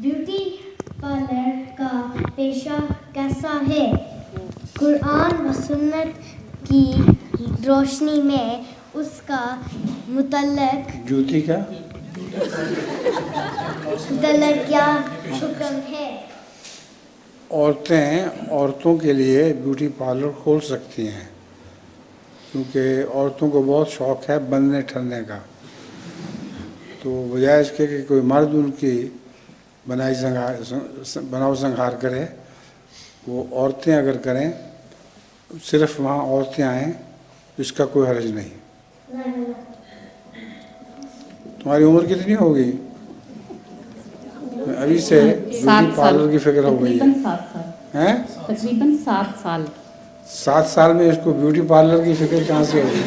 Beauty parlour का पेशा कैसा है? कुरान व सुन्नत की रोशनी में उसका मुतल्लक जूती का मुतल्लक क्या हुक्म है? औरतों के लिए ब्यूटी पार्लर खोल सकती हैं, क्योंकि औरतों को बहुत शौक़ है बनने ठनने का। तो बजाय इसके कि कोई मर्द उनकी बनाव संहार करे, वो औरतें अगर करें, सिर्फ वहाँ औरतें आएँ, इसका कोई हर्ज नहीं। तुम्हारी उम्र कितनी होगी? अभी से ब्यूटी पार्लर की फिक्र हो गई है? 7 साल हैं? तकरीबन 7 साल। 7 साल में इसको ब्यूटी पार्लर की फिक्र कहाँ से होगी?